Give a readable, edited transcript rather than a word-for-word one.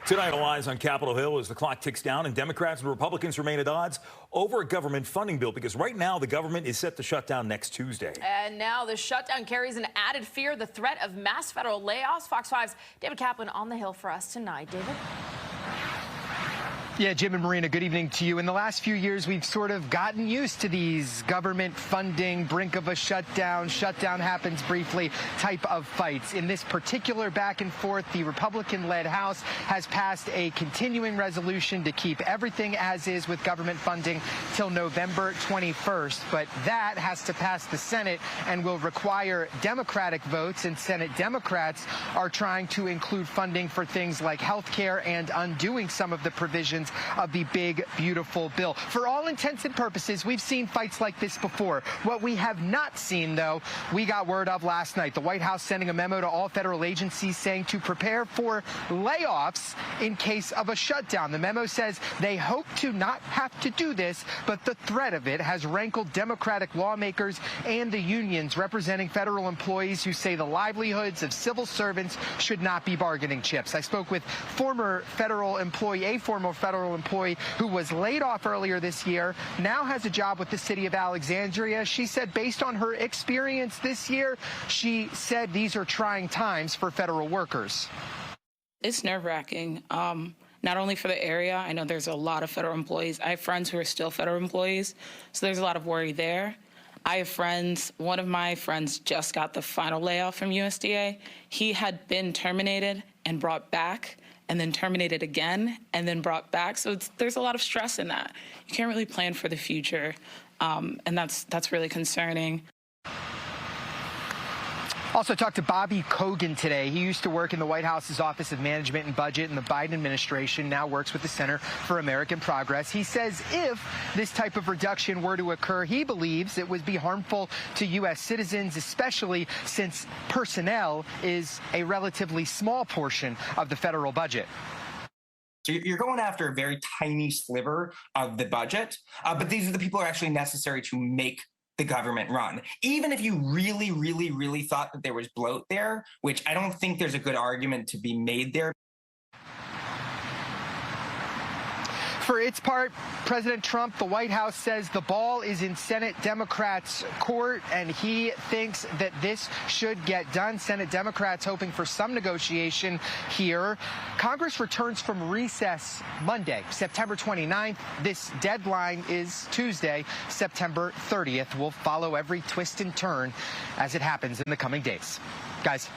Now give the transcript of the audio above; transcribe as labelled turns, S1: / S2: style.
S1: Tonight, all eyes on Capitol Hill as the clock ticks down and Democrats and Republicans remain at odds over a government funding bill, because right now the government is set to shut down next Tuesday.
S2: And now the shutdown carries an added fear, the threat of mass federal layoffs. Fox 5's David Kaplan on the Hill for us tonight. David?
S3: Yeah, Jim and Marina, good evening to you. In the last few years, we've sort of gotten used to these government funding, brink of a shutdown happens briefly type of fights. In this particular back and forth, the Republican-led House has passed a continuing resolution to keep everything as is with government funding till November 21st. But that has to pass the Senate and will require Democratic votes, and Senate Democrats are trying to include funding for things like health care and undoing some of the provisions of the big, beautiful bill. For all intents and purposes, we've seen fights like this before. What we have not seen, though, we got word of last night. The White House sending a memo to all federal agencies saying to prepare for layoffs in case of a shutdown. The memo says they hope to not have to do this, but the threat of it has rankled Democratic lawmakers and the unions representing federal employees who say the livelihoods of civil servants should not be bargaining chips. I spoke with a former federal employee who was laid off earlier this year, now has a job with the city of Alexandria. She said based on her experience this year, she said these are trying times for federal workers.
S4: It's nerve-wracking, not only for the area. I know there's a lot of federal employees. I have friends who are still federal employees, so there's a lot of worry there. I have friends, one of my friends just got the final layoff from USDA. He had been terminated and brought back, and then terminated again, and then brought back. So there's a lot of stress in that. You can't really plan for the future, and that's really concerning.
S3: Also talked to Bobby Kogan today. He used to work in the White House's Office of Management and Budget in the Biden administration, now works with the Center for American Progress. He says if this type of reduction were to occur, he believes it would be harmful to U.S. citizens, especially since personnel is a relatively small portion of the federal budget.
S5: So you're going after a very tiny sliver of the budget, but these are the people who are actually necessary to make the government run. Even if you really, really, really thought that there was bloat there, which I don't think there's a good argument to be made there.
S3: For its part, President Trump, the White House says the ball is in Senate Democrats' court, and he thinks that this should get done. Senate Democrats hoping for some negotiation here. Congress returns from recess Monday, September 29th. This deadline is Tuesday, September 30th. We'll follow every twist and turn as it happens in the coming days. Guys.